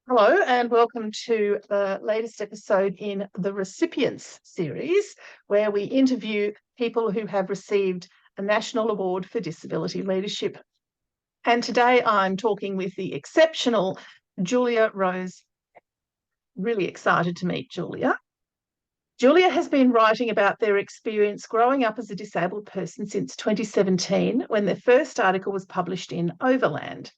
Hello and welcome to the latest episode in the Recipients series, where we interview people who have received a National Award for Disability Leadership. And today I'm talking with the exceptional Julia Rose. Really excited to meet Julia. Julia has been writing about their experience growing up as a disabled person since 2017, when their first article was published in Overland.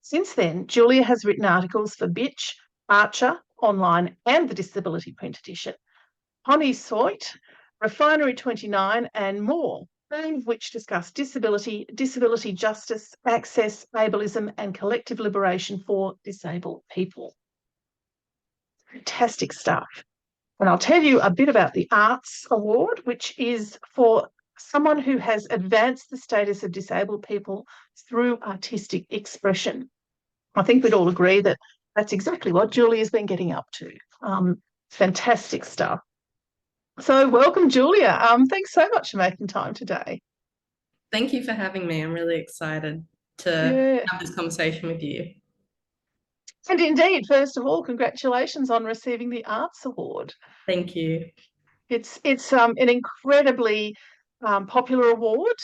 Since then, Julia has written articles for Bitch, Archer, Online, and the Disability Print Edition, Honey Soit, Refinery 29, and more, all of which discuss disability, disability justice, access, ableism, and collective liberation for disabled people. Fantastic stuff. And I'll tell you a bit about the Arts Award, which is for someone who has advanced the status of disabled people through artistic expression. I think we'd all agree that that's exactly what Julia's been getting up to. Fantastic stuff. So welcome, Julia. Thanks so much for making time today. Thank you for having me. I'm really excited to have this conversation with you. And indeed, first of all, congratulations on receiving the Arts Award. Thank you. It's an incredibly popular award,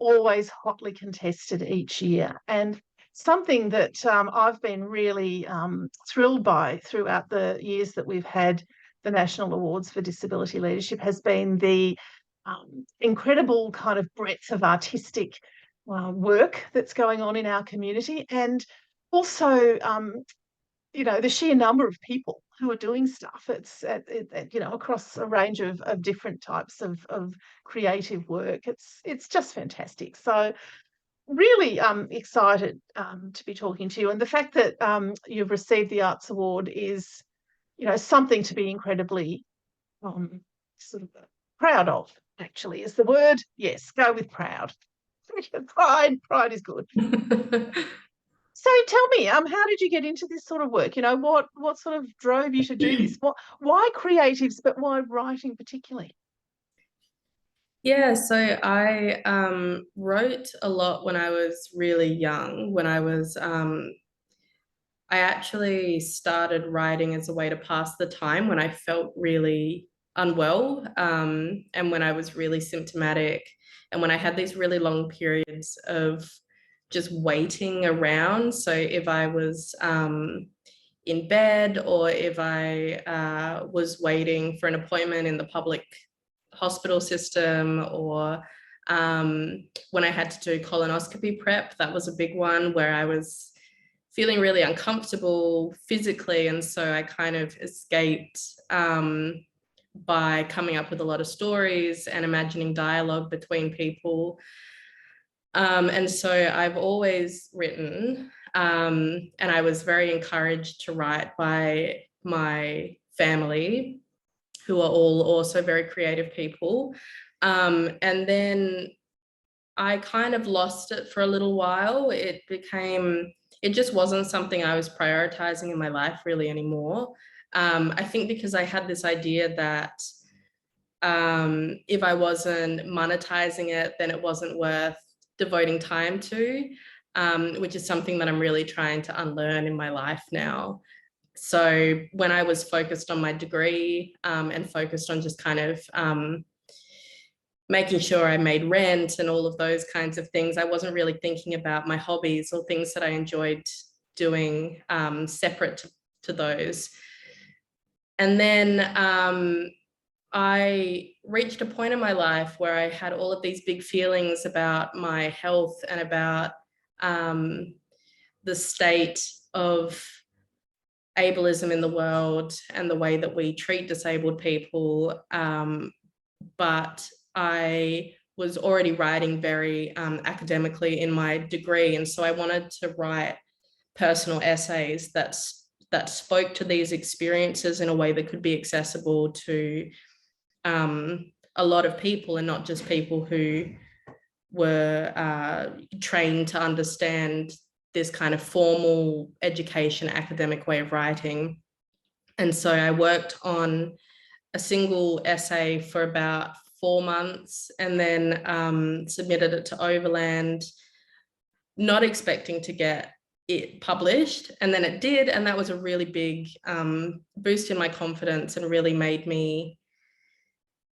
always hotly contested each year, and something that I've been really thrilled by throughout the years that we've had the National Awards for Disability Leadership has been the incredible kind of breadth of artistic work that's going on in our community, and also the sheer number of people who are doing stuff. It's across a range of different types of creative work. It's just fantastic. So really excited to be talking to you, and the fact that you've received the Arts Award is something to be incredibly sort of proud of. Actually, is the word. Yes, go with proud. Pride is good. So tell me, how did you get into this sort of work? What sort of drove you to do this? Why creatives, but why writing particularly? Yeah, so I wrote a lot when I was really young. I actually started writing as a way to pass the time when I felt really unwell, and when I was really symptomatic, and when I had these really long periods of just waiting around. So if I was in bed, or if I was waiting for an appointment in the public hospital system, or when I had to do colonoscopy prep, that was a big one where I was feeling really uncomfortable physically. And so I kind of escaped by coming up with a lot of stories and imagining dialogue between people. And so I've always written, and I was very encouraged to write by my family, who are all also very creative people. And then I kind of lost it for a little while. It just wasn't something I was prioritizing in my life really anymore. I think because I had this idea that if I wasn't monetizing it, then it wasn't worth devoting time to, which is something that I'm really trying to unlearn in my life now. So when I was focused on my degree and focused on just kind of making sure I made rent and all of those kinds of things, I wasn't really thinking about my hobbies or things that I enjoyed doing separate to those. And then I reached a point in my life where I had all of these big feelings about my health and about the state of ableism in the world and the way that we treat disabled people. But I was already writing very academically in my degree. And so I wanted to write personal essays that spoke to these experiences in a way that could be accessible to a lot of people, and not just people who were trained to understand this kind of formal education, academic way of writing. And so I worked on a single essay for about 4 months, and then submitted it to Overland, not expecting to get it published, and then it did, and that was a really big boost in my confidence and really made me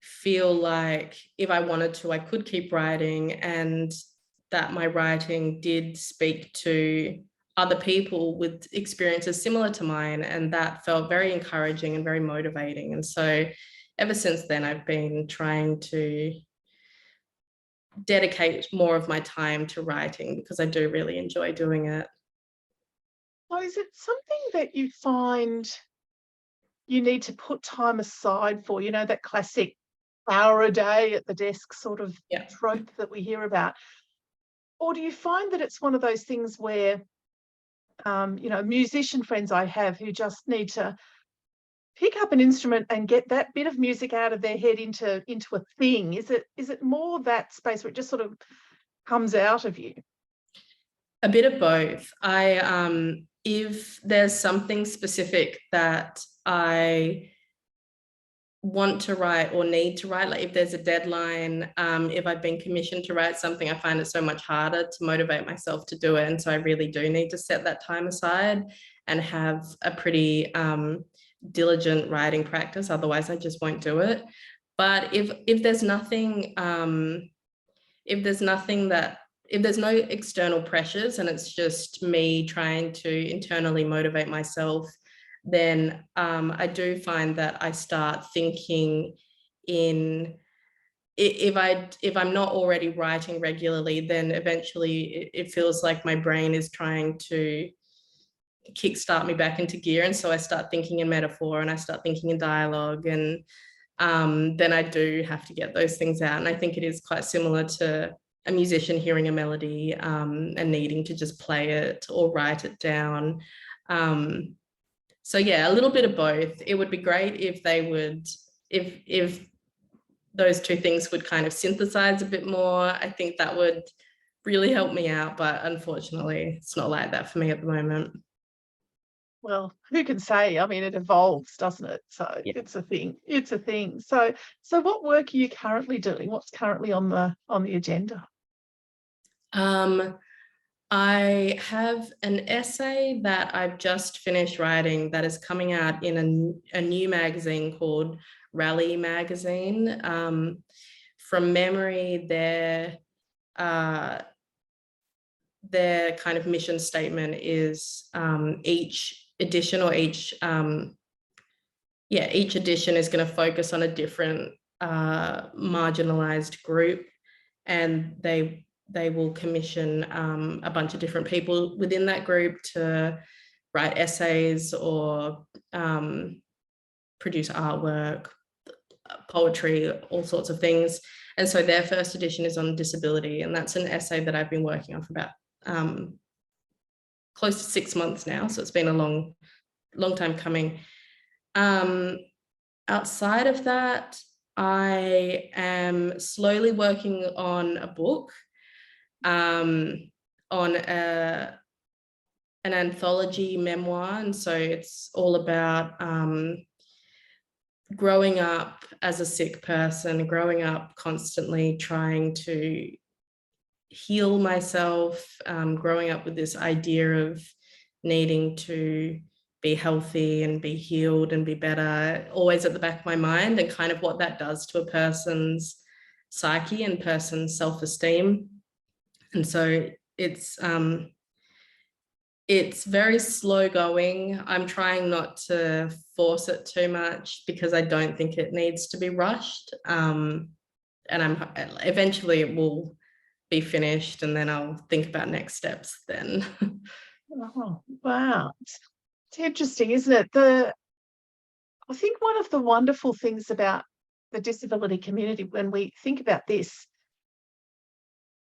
feel like if I wanted to, I could keep writing, and that my writing did speak to other people with experiences similar to mine, and that felt very encouraging and very motivating. And so ever since then, I've been trying to dedicate more of my time to writing because I do really enjoy doing it. So is it something that you find you need to put time aside for, that classic hour a day at the desk sort of Yeah. trope that we hear about? Or do you find that it's one of those things where, musician friends I have who just need to pick up an instrument and get that bit of music out of their head into a thing? Is it more that space where it just sort of comes out of you? A bit of both. If there's something specific that I want to write or need to write, like if there's a deadline, if I've been commissioned to write something, I find it so much harder to motivate myself to do it. And so I really do need to set that time aside and have a pretty diligent writing practice. Otherwise, I just won't do it. But if there's nothing, if there's no external pressures and it's just me trying to internally motivate myself, then I do find that I start thinking in, if I'm not already writing regularly, then eventually it feels like my brain is trying to kickstart me back into gear. And so I start thinking in metaphor and I start thinking in dialogue, and then I do have to get those things out. And I think it is quite similar to a musician hearing a melody and needing to just play it or write it down. So yeah, a little bit of both. It would be great if they would, if those two things would kind of synthesize a bit more. I think that would really help me out, but unfortunately, it's not like that for me at the moment. Well, who can say? I mean, it evolves, doesn't it? So Yeah. it's a thing. It's a thing. So what work are you currently doing? What's currently on the agenda? Um, I have an essay that I've just finished writing that is coming out in a new magazine called Rally Magazine. From memory, their kind of mission statement is each edition or each edition is going to focus on a different marginalized group, and they will commission a bunch of different people within that group to write essays or produce artwork, poetry, all sorts of things. And so their first edition is on disability, and that's an essay that I've been working on for about close to 6 months now. So it's been a long time coming. Outside of that, I am slowly working on a book, on an anthology memoir. And so it's all about growing up as a sick person, growing up constantly trying to heal myself, growing up with this idea of needing to be healthy and be healed and be better, always at the back of my mind, and kind of what that does to a person's psyche and person's self-esteem. And so it's very slow going. I'm trying not to force it too much because I don't think it needs to be rushed. And eventually it will be finished, and then I'll think about next steps then. Oh, wow. It's interesting, isn't it? I think one of the wonderful things about the disability community when we think about this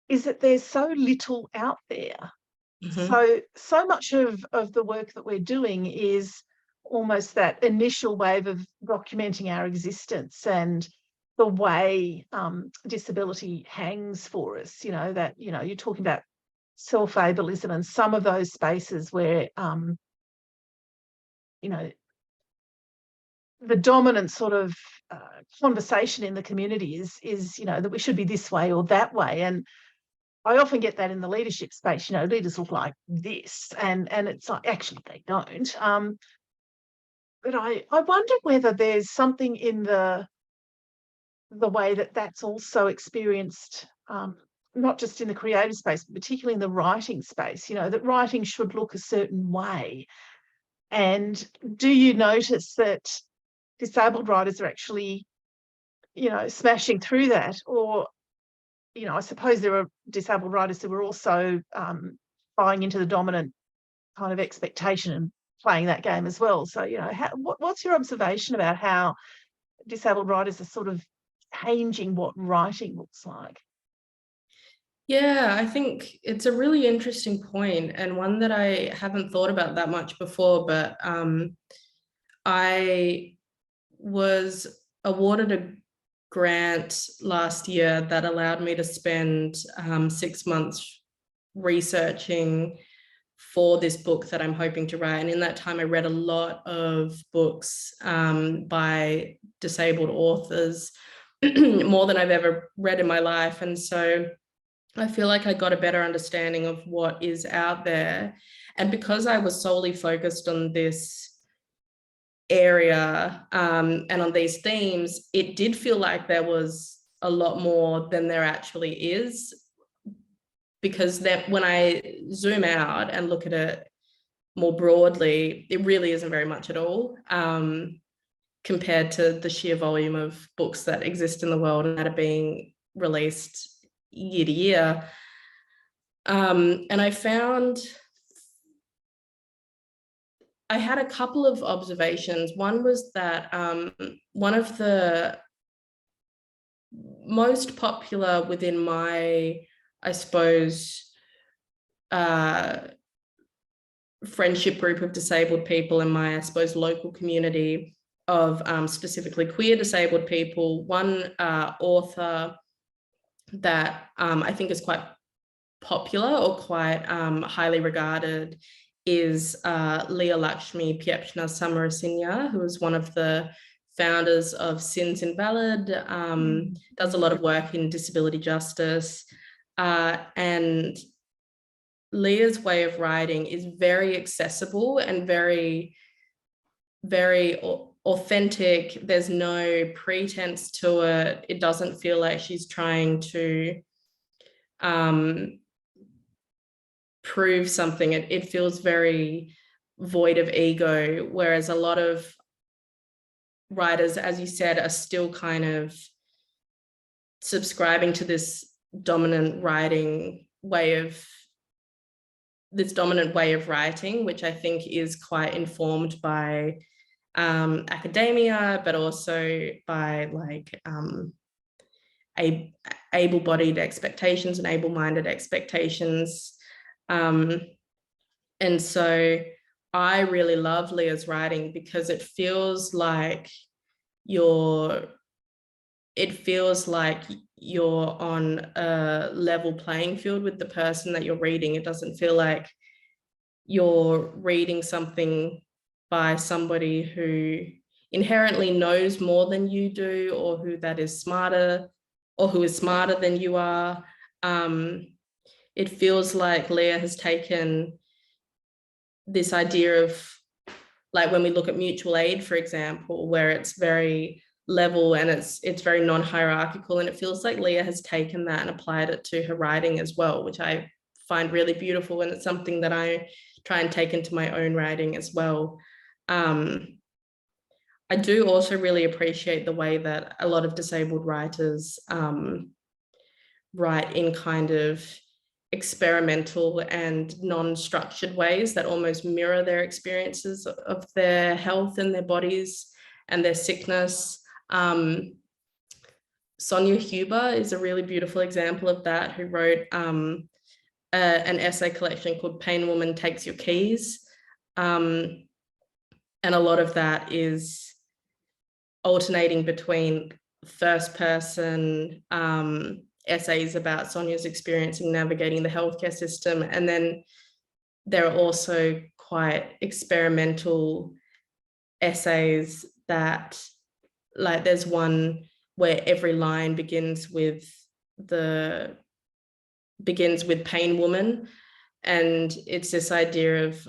is that there's so little out there. Mm-hmm. So much of the work that we're doing is almost that initial wave of documenting our existence and the way disability hangs for us. That you're talking about self-ableism and some of those spaces where the dominant sort of conversation in the community is that we should be this way or that way. And I often get that in the leadership space, leaders look like this, and it's like, actually they don't. But I wonder whether there's something in the way that that's also experienced, not just in the creative space, but particularly in the writing space, that writing should look a certain way. And do you notice that disabled writers are actually, smashing through that? Or, I suppose there are disabled writers who are also buying into the dominant kind of expectation and playing that game as well. So, what's your observation about how disabled writers are sort of changing what writing looks like? Yeah, I think it's a really interesting point, and one that I haven't thought about that much before, but I was awarded a grant last year that allowed me to spend 6 months researching for this book that I'm hoping to write. And in that time, I read a lot of books by disabled authors, more than I've ever read in my life. And so I feel like I got a better understanding of what is out there. And because I was solely focused on this area and on these themes, it did feel like there was a lot more than there actually is. Because that when I zoom out and look at it more broadly, it really isn't very much at all compared to the sheer volume of books that exist in the world and that are being released year to year. And I found I had a couple of observations. One was that one of the most popular within my, I suppose, friendship group of disabled people in my, I suppose, local community of specifically queer disabled people, one author that I think is quite popular or quite highly regarded is Leah Lakshmi Piepzna Samarasinya, who is one of the founders of Sins Invalid, does a lot of work in disability justice. And Leah's way of writing is very accessible and very, very authentic. There's no pretense to it. It doesn't feel like she's trying to prove something. It feels very void of ego, whereas a lot of writers, as you said, are still kind of subscribing to this dominant way of writing, which I think is quite informed by academia, but also by like able-bodied expectations and able-minded expectations. And so I really love Leah's writing because it feels like you're on a level playing field with the person that you're reading. It doesn't feel like you're reading something by somebody who inherently knows more than you do, or who is smarter than you are. It feels like Leah has taken this idea of, like when we look at mutual aid, for example, where it's very level and it's very non-hierarchical, and it feels like Leah has taken that and applied it to her writing as well, which I find really beautiful, and it's something that I try and take into my own writing as well. I do also really appreciate the way that a lot of disabled writers write in kind of experimental and non-structured ways that almost mirror their experiences of their health and their bodies and their sickness. Sonia Huber is a really beautiful example of that, who wrote an essay collection called Pain Woman Takes Your Keys. And a lot of that is alternating between first person essays about Sonia's experience in navigating the healthcare system. And then there are also quite experimental essays that, like, there's one where every line begins with the begins with Pain Woman, and it's this idea of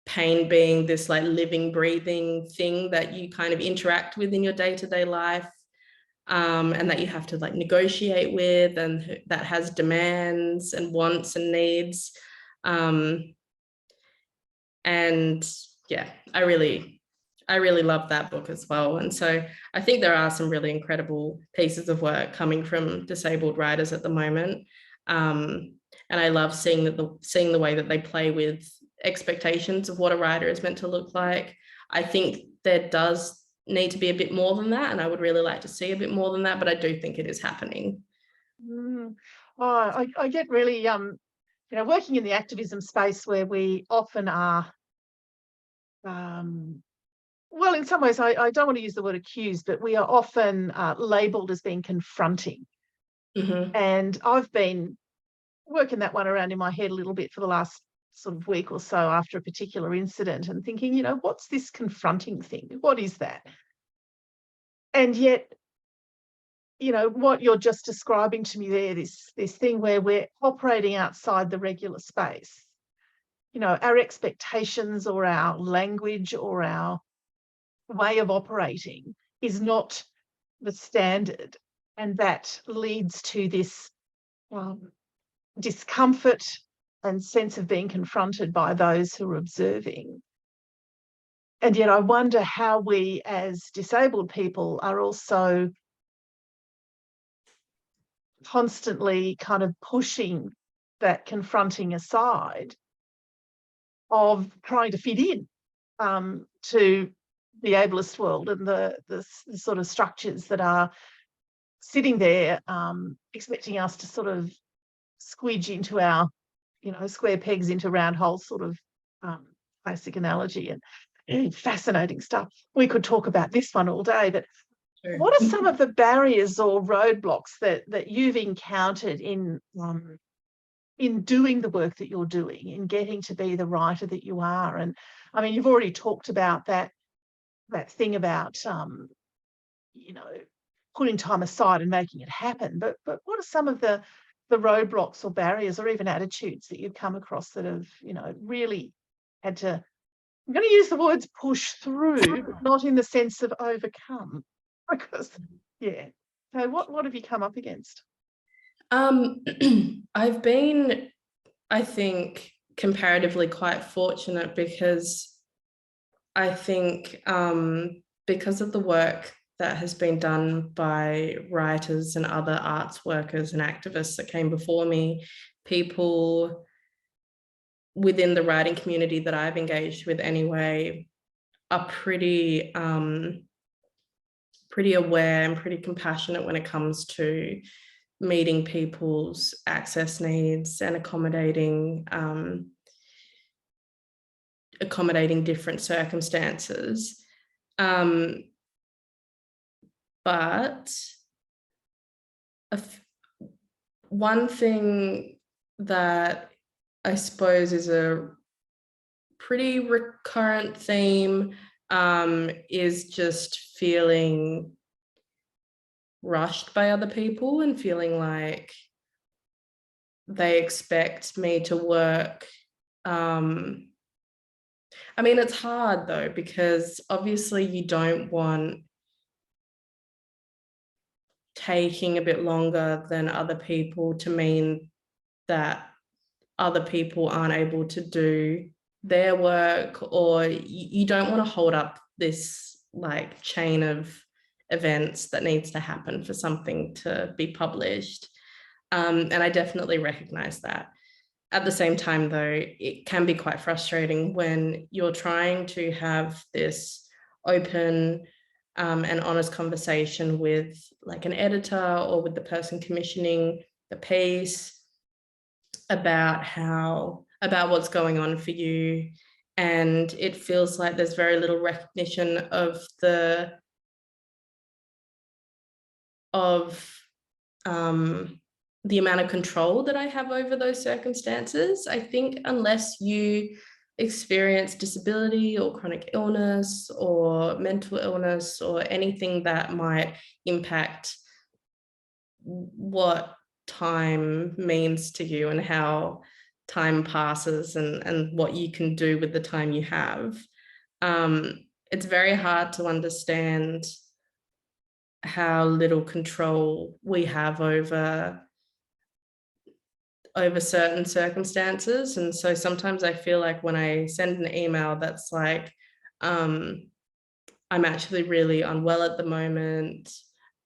pain being this like living, breathing thing that you kind of interact with in your day-to-day life, and that you have to like negotiate with, and that has demands and wants and needs. And yeah, I really love that book as well. And so I think there are some really incredible pieces of work coming from disabled writers at the moment. And I love seeing the way that they play with expectations of what a writer is meant to look like. I think there does need to be a bit more than that, and I would really like to see a bit more than that, but I do think it is happening. Oh, I get really working in the activism space where we often are well, in some ways I don't want to use the word accused, but we are often labeled as being confronting. Mm-hmm. And I've been working that one around in my head a little bit for the last sort of week or so after a particular incident, and thinking, what's this confronting thing? What is that? And yet, what you're just describing to me there, this thing where we're operating outside the regular space. Our expectations or our language or our way of operating is not the standard. And that leads to this discomfort and sense of being confronted by those who are observing. And yet I wonder how we as disabled people are also constantly kind of pushing that confronting aside of trying to fit in to the ableist world and the sort of structures that are sitting there expecting us to sort of squidge into our, square pegs into round holes sort of classic analogy, and fascinating stuff. We could talk about this one all day, but sure. What are some of the barriers or roadblocks that you've encountered in doing the work that you're doing, in getting to be the writer that you are? And I mean, you've already talked about that thing about putting time aside and making it happen, but what are some of the roadblocks or barriers or even attitudes that you've come across that have really had to, I'm going to use the words push through, but not in the sense of overcome, because so what have you come up against? I've been, I think, comparatively quite fortunate, because I think because of the work that has been done by writers and other arts workers and activists that came before me, people within the writing community that I've engaged with anyway are pretty aware and pretty compassionate when it comes to meeting people's access needs and accommodating different circumstances. But one thing that I suppose is a pretty recurrent theme is just feeling rushed by other people and feeling like they expect me to work. I mean, it's hard though, because obviously you don't want taking a bit longer than other people to mean that other people aren't able to do their work, or you don't want to hold up this like chain of events that needs to happen for something to be published. And I definitely recognize that. At the same time, though, it can be quite frustrating when you're trying to have this open and honest conversation with like an editor or with the person commissioning the piece about what's going on for you, and it feels like there's very little recognition of the amount of control that I have over those circumstances. I think unless you experience disability or chronic illness or mental illness or anything that might impact what time means to you and how time passes and what you can do with the time you have. It's very hard to understand how little control we have over certain circumstances. And so sometimes I feel like when I send an email that's like, I'm actually really unwell at the moment.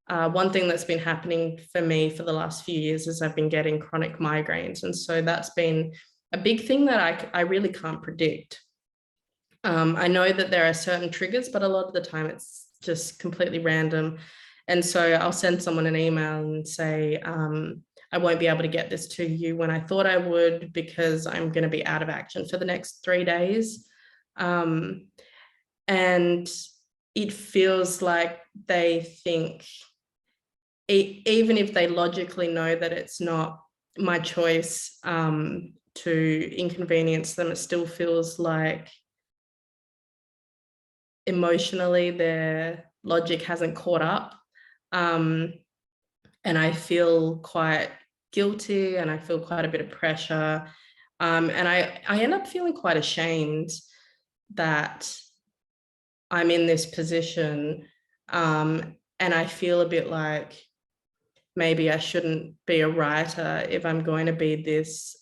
One thing that's been happening for me for the last few years is I've been getting chronic migraines. And so that's been a big thing that I really can't predict. I know that there are certain triggers, but a lot of the time it's just completely random. And so I'll send someone an email and say, I won't be able to get this to you when I thought I would because I'm going to be out of action for the next 3 days. And it feels like they think, even if they logically know that it's not my choice to inconvenience them, it still feels like emotionally their logic hasn't caught up. And I feel quite guilty and I feel quite a bit of pressure. And I end up feeling quite ashamed that I'm in this position. And I feel a bit like maybe I shouldn't be a writer if I'm going to be this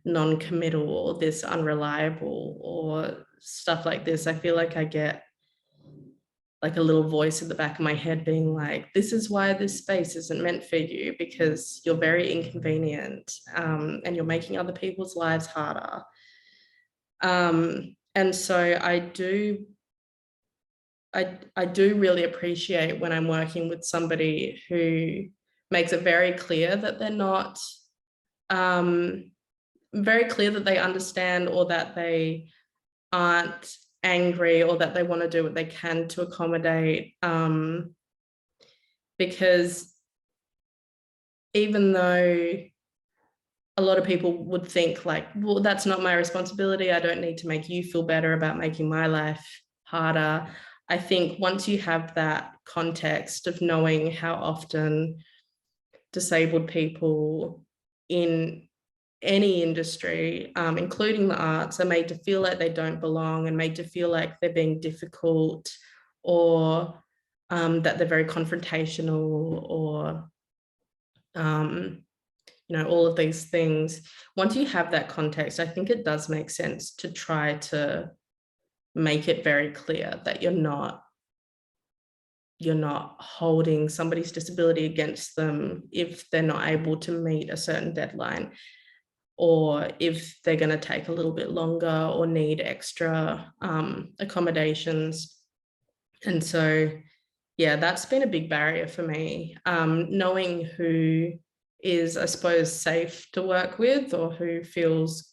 non-committal or this unreliable or stuff like this. I feel like I get like a little voice in the back of my head being like, this is why this space isn't meant for you, because you're very inconvenient and you're making other people's lives harder. And so I do really appreciate when I'm working with somebody who makes it very clear that they're not very clear that they understand or that they aren't angry or that they want to do what they can to accommodate. Because even though a lot of people would think like, well, that's not my responsibility, I don't need to make you feel better about making my life harder. I think once you have that context of knowing how often disabled people in any industry, including the arts, are made to feel like they don't belong and made to feel like they're being difficult or that they're very confrontational or, all of these things. Once you have that context, I think it does make sense to try to make it very clear that you're not holding somebody's disability against them if they're not able to meet a certain deadline, or if they're going to take a little bit longer or need extra accommodations. And so, yeah, that's been a big barrier for me. Knowing who is, I suppose, safe to work with or who feels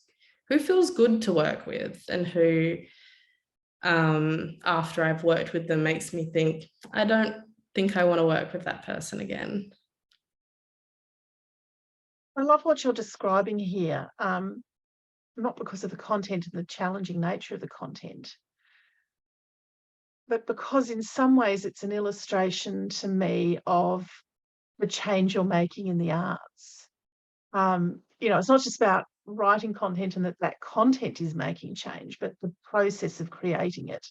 good to work with, and who, after I've worked with them, makes me think, I don't think I want to work with that person again. I love what you're describing here, not because of the content and the challenging nature of the content, but because in some ways it's an illustration to me of the change you're making in the arts. It's not just about writing content and that content is making change, but the process of creating it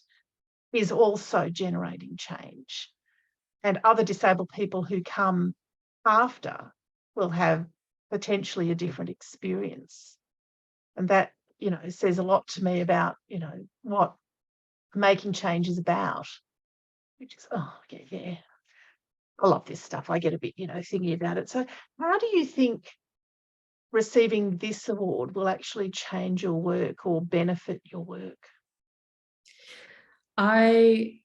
is also generating change. And other disabled people who come after will have potentially a different experience. And that, says a lot to me about, what making change is about, which is, yeah. I love this stuff. I get a bit, thinking about it. So how do you think receiving this award will actually change your work or benefit your work? I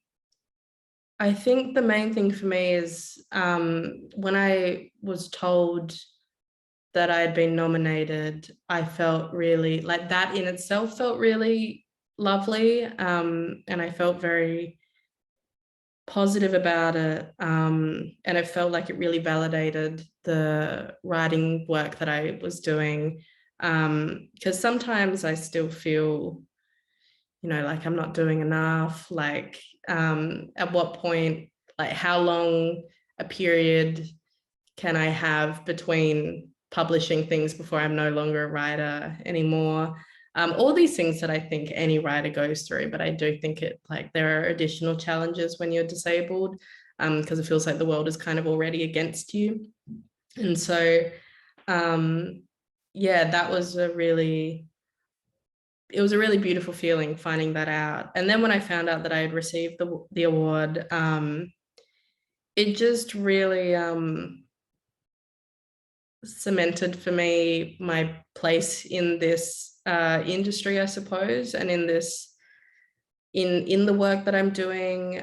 think the main thing for me is when I was told that I had been nominated, I felt really like that in itself felt really lovely. And I felt very positive about it. And it felt like it really validated the writing work that I was doing. Because sometimes I still feel, like I'm not doing enough. Like at what point, like how long a period can I have between publishing things before I'm no longer a writer anymore. All these things that I think any writer goes through, but I do think there are additional challenges when you're disabled, because it feels like the world is kind of already against you. And so, yeah, it was a really beautiful feeling finding that out. And then when I found out that I had received the award, it just really cemented for me my place in this industry, I suppose, and in the work that I'm doing.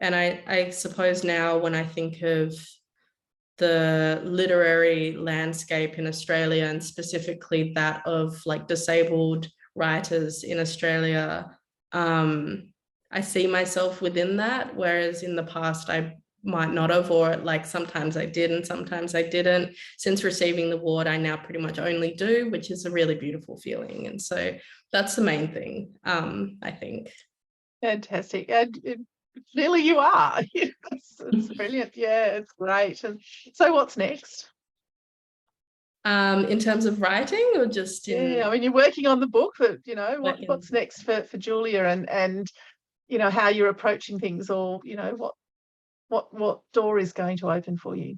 And I suppose now when I think of the literary landscape in Australia, and specifically that of like disabled writers in Australia, I see myself within that, whereas in the past I might not have, or like sometimes I did and sometimes I didn't. Since receiving the award, I now pretty much only do, which is a really beautiful feeling. And so that's the main thing, I think. Fantastic. And clearly you are. It's brilliant. Yeah, it's great. And so what's next? In terms of writing, or just in... Yeah, I mean, you're working on the book, but what's next for Julia, and how you're approaching things, or what door is going to open for you?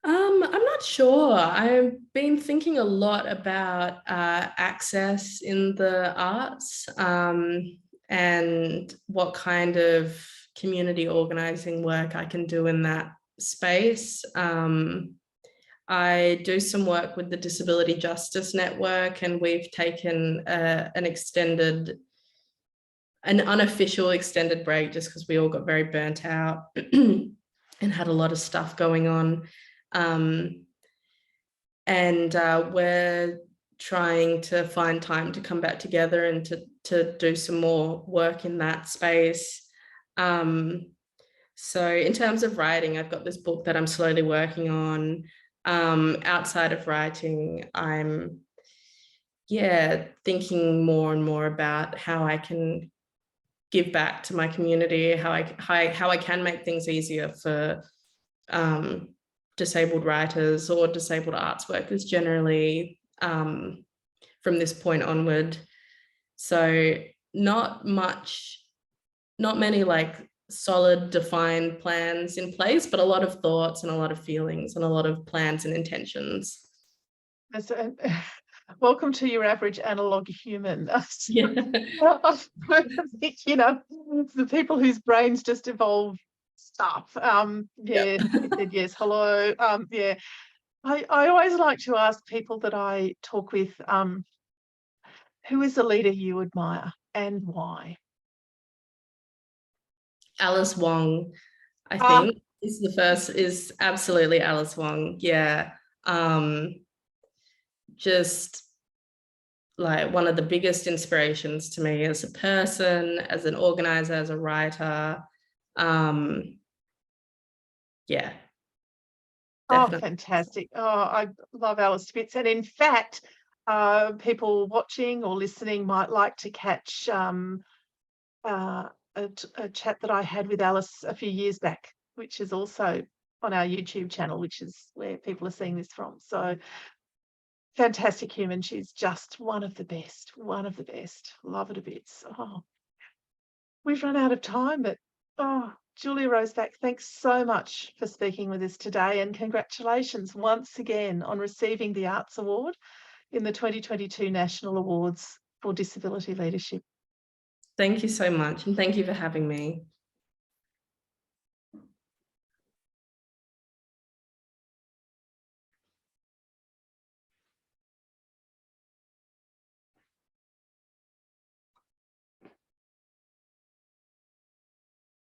I'm not sure. I've been thinking a lot about access in the arts, and what kind of community organizing work I can do in that space. I do some work with the Disability Justice Network, and we've taken an unofficial extended break just because we all got very burnt out and had a lot of stuff going on. And we're trying to find time to come back together and to do some more work in that space. So in terms of writing, I've got this book that I'm slowly working on. Outside of writing, I'm thinking more and more about how I can give back to my community, how I can make things easier for disabled writers or disabled arts workers generally, from this point onward. So not many like solid defined plans in place, but a lot of thoughts and a lot of feelings and a lot of plans and intentions. Welcome to your average analog human. Yeah. I think, the people whose brains just evolve stuff. Yep. He said yes, hello. Yeah. I always like to ask people that I talk with, who is a leader you admire and why? Alice Wong, I think, is absolutely Alice Wong. Yeah. Just like one of the biggest inspirations to me as a person, as an organizer, as a writer. Yeah. Definitely. Oh, fantastic. Oh, I love Alice Spitz. And in fact, people watching or listening might like to catch a chat that I had with Alice a few years back, which is also on our YouTube channel, which is where people are seeing this from. So fantastic human. She's just one of the best. Love her to bits. Oh, we've run out of time, but Julia Rose Bak, thanks so much for speaking with us today, and congratulations once again on receiving the Arts Award in the 2022 National Awards for Disability Leadership. Thank you so much, and thank you for having me.